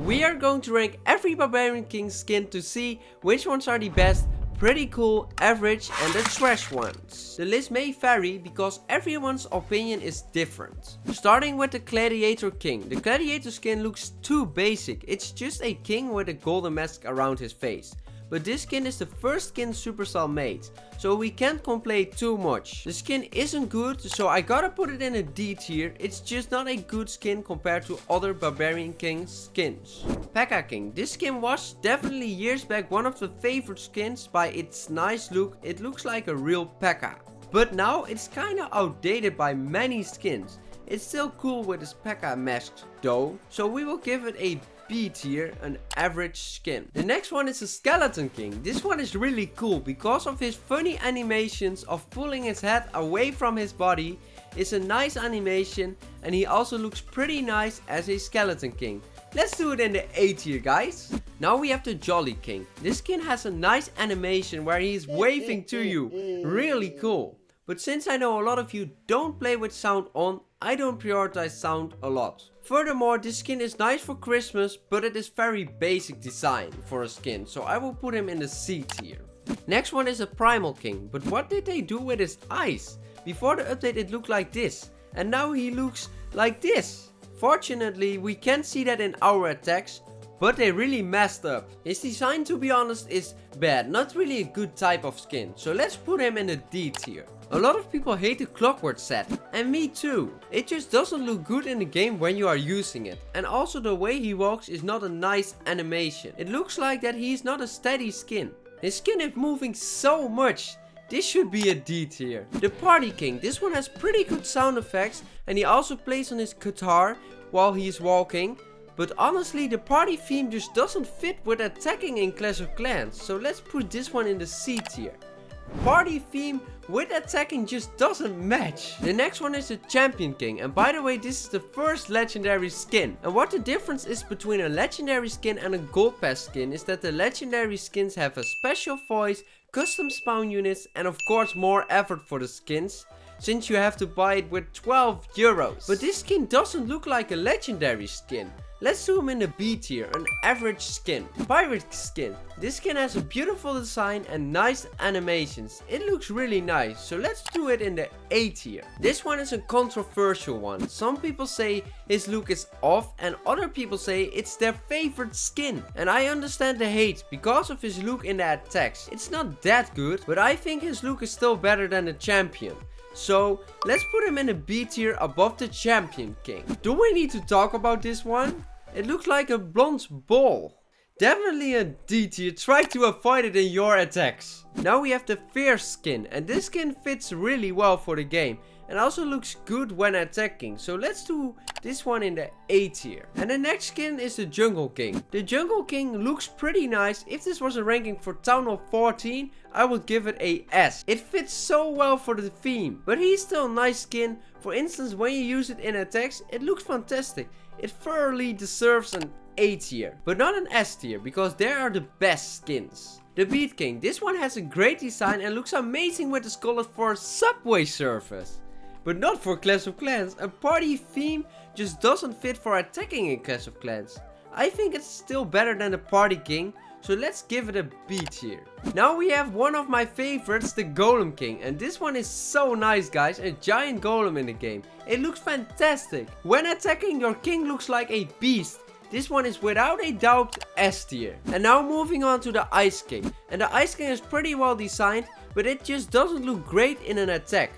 We are going to rank every Barbarian King skin to see which ones are the best, pretty cool, average and the trash ones. The list may vary because everyone's opinion is different. Starting with the Gladiator King. The Gladiator skin looks too basic. It's just a king with a golden mask around his face. But this skin is the first skin Supercell made, so we can't complain too much. The skin isn't good, so I gotta put it in a D tier. It's just not a good skin compared to other Barbarian King skins. P.E.K.K.A King. This skin was definitely years back one of the favorite skins by its nice look. It looks like a real P.E.K.K.A. But now it's kinda outdated by many skins. It's still cool with his P.E.K.K.A mask though, so we will give it a B tier, an average skin. The next one is the Skeleton King. This one is really cool because of his funny animations of pulling his head away from his body. It's a nice animation and he also looks pretty nice as a Skeleton King. Let's do it in the A tier, guys. Now we have the Jolly King. This skin has a nice animation where he is waving to you. Really cool. But since I know a lot of you don't play with sound on, I don't prioritize sound a lot. Furthermore, this skin is nice for Christmas, but it is very basic design for a skin, so I will put him in the C tier. Next one is a Primal King, but what did they do with his eyes? Before the update it looked like this, and now he looks like this. Fortunately, we can't see that in our attacks, but they really messed up. His design, to be honest, is bad, not really a good type of skin, so let's put him in the D tier. A lot of people hate the Clockwork set, and me too. It just doesn't look good in the game when you are using it. And also the way he walks is not a nice animation. It looks like that he is not a steady skin. His skin is moving so much. This should be a D tier. The Party King. This one has pretty good sound effects and he also plays on his guitar while he is walking. But honestly, the party theme just doesn't fit with attacking in Clash of Clans. So let's put this one in the C tier. Party theme with attacking just doesn't match. The next one is the Champion King, and by the way, this is the first legendary skin. And what the difference is between a legendary skin and a gold pass skin is that the legendary skins have a special voice, custom spawn units and of course more effort for the skins, since you have to buy it with 12 euros. But this skin doesn't look like a legendary skin. Let's do him in the B tier, an average skin. Pirate skin. This skin has a beautiful design and nice animations. It looks really nice, so let's do it in the A tier. This one is a controversial one. Some people say his look is off and other people say it's their favorite skin. And I understand the hate because of his look in the attacks. It's not that good, but I think his look is still better than the Champion. So let's put him in a B tier above the Champion King. Do we need to talk about this one? It looks like a blonde ball. Definitely a D tier. Try to avoid it in your attacks. Now we have the Fierce skin, and this skin fits really well for the game and also looks good when attacking. So let's do this one in the A tier. And the next skin is the Jungle King. The Jungle King looks pretty nice. If this was a ranking for Town Hall 14, I would give it a S. It fits so well for the theme, but he's still a nice skin. For instance, when you use it in attacks, it looks fantastic. It thoroughly deserves an A tier, but not an S tier, because they are the best skins. The Beat King. This one has a great design and looks amazing with the colors for Subway Surfers. But not for Clash of Clans. A party theme just doesn't fit for attacking in Clash of Clans. I think it's still better than the Party King, so let's give it a B tier. Now we have one of my favorites, the Golem King. And this one is so nice, guys. A giant golem in the game. It looks fantastic. When attacking, your king looks like a beast. This one is without a doubt S tier. And now moving on to the Ice King. And the Ice King is pretty well designed, but it just doesn't look great in an attack.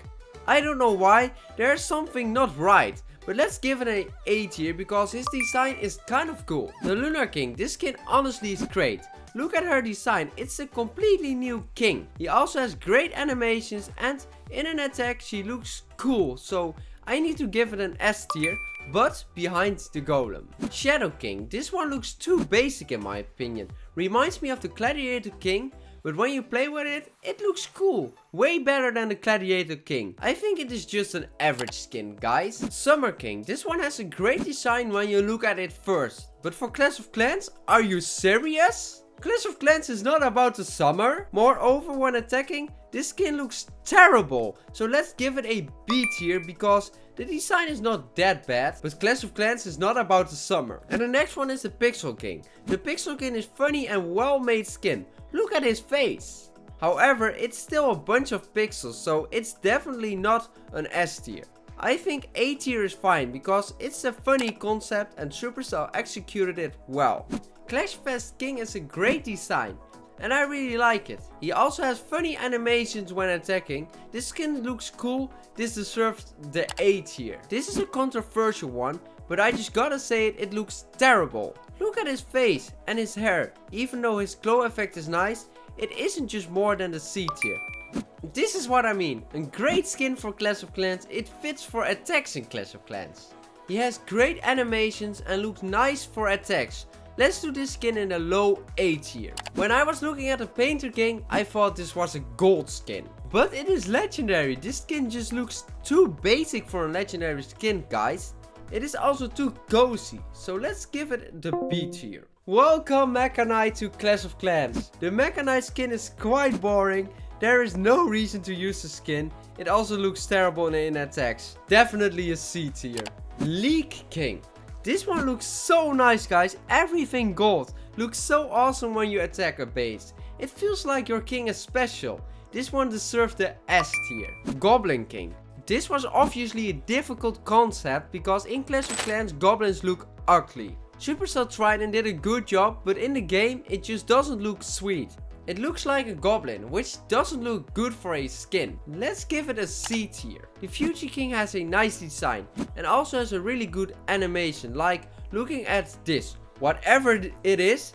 I don't know why, there's something not right. But let's give it an A tier because his design is kind of cool. The Lunar King. This skin honestly is great. Look at her design, it's a completely new king. He also has great animations and in an attack she looks cool. So I need to give it an S tier, but behind the Golem. Shadow King. This one looks too basic in my opinion. Reminds me of the Gladiator King. But when you play with it, it looks cool. Way better than the Gladiator King. I think it is just an average skin, guys. Summer King. This one has a great design when you look at it first. But for Clash of Clans, are you serious? Clash of Clans is not about the summer. Moreover, when attacking, this skin looks terrible. So let's give it a B tier because The design is not that bad, but Clash of Clans is not about the summer. And the next one is the Pixel King. The Pixel King is funny and well made skin. Look at his face. However, it's still a bunch of pixels, so it's definitely not an S tier. I think A tier is fine because it's a funny concept and Supercell executed it well. Clash Fest King is a great design and I really like it. He also has funny animations when attacking. This skin looks cool. This deserves the A tier. This is a controversial one, but I just gotta say it looks terrible. Look at his face and his hair. Even though his glow effect is nice, it isn't just more than the C tier. This is what I mean. A great skin for Clash of Clans. It fits for attacks in Clash of Clans. He has great animations and looks nice for attacks. Let's do this skin in a low A tier. When I was looking at the Painter King, I thought this was a gold skin. But it is legendary. This skin just looks too basic for a legendary skin, guys. It is also too cozy. So let's give it the B tier. Welcome Mecha Knight to Clash of Clans. The Mecha Knight skin is quite boring. There is no reason to use the skin. It also looks terrible in attacks. Definitely a C tier. Leek King. This one looks so nice, guys. Everything gold. Looks so awesome when you attack a base. It feels like your king is special. This one deserves the S tier. Goblin King. This was obviously a difficult concept because in Clash of Clans goblins look ugly. Supercell tried and did a good job, but in the game it just doesn't look sweet. It looks like a goblin, which doesn't look good for a skin. Let's give it a C tier. The Future King has a nice design and also has a really good animation, like looking at this. Whatever it is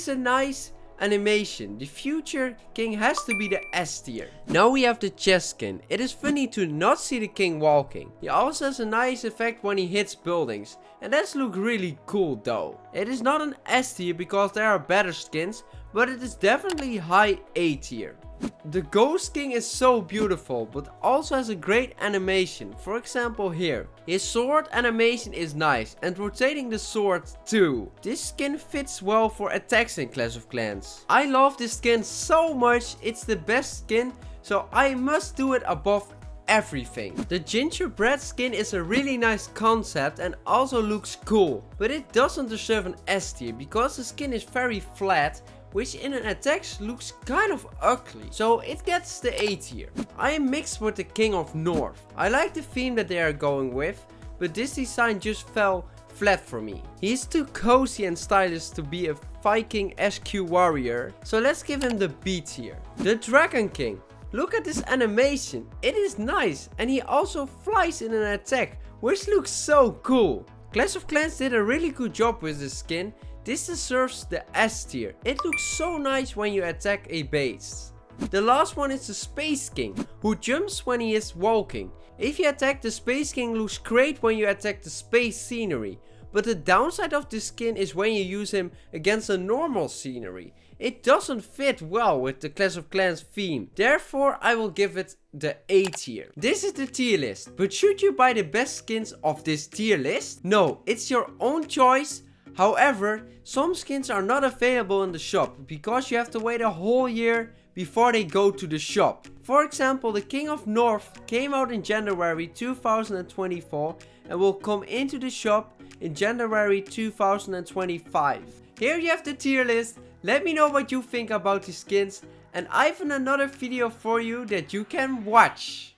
a nice animation. The Future King has to be the S tier. Now we have the chest skin. It is funny to not see the king walking. He also has a nice effect when he hits buildings. And that looks really cool though. It is not an S tier because there are better skins, but it is definitely high A tier. The Ghost King is so beautiful, but also has a great animation. For example here. His sword animation is nice and rotating the sword too. This skin fits well for attacks in Clash of Clans. I love this skin so much. It's the best skin, so I must do it above everything. The Gingerbread skin is a really nice concept and also looks cool. But it doesn't deserve an S tier because the skin is very flat, which in an attacks looks kind of ugly. So it gets the A tier. I am mixed with the King of North. I like the theme that they are going with, but this design just fell flat for me. He's too cozy and stylish to be a Viking SQ warrior, so let's give him the B tier. The Dragon King. Look at this animation. It is nice and he also flies in an attack, which looks so cool. Clash of Clans did a really good job with this skin. This deserves the S tier. It looks so nice when you attack a base. The last one is the Space King, who jumps when he is walking. If you attack the Space King, looks great when you attack the space scenery. But the downside of this skin is when you use him against a normal scenery. It doesn't fit well with the Clash of Clans theme. Therefore, I will give it the A tier. This is the tier list. But should you buy the best skins of this tier list? No, it's your own choice. However, some skins are not available in the shop because you have to wait a whole year before they go to the shop. For example, the King of North came out in January 2024 and will come into the shop in January 2025. Here you have the tier list. Let me know what you think about these skins and I have another video for you that you can watch.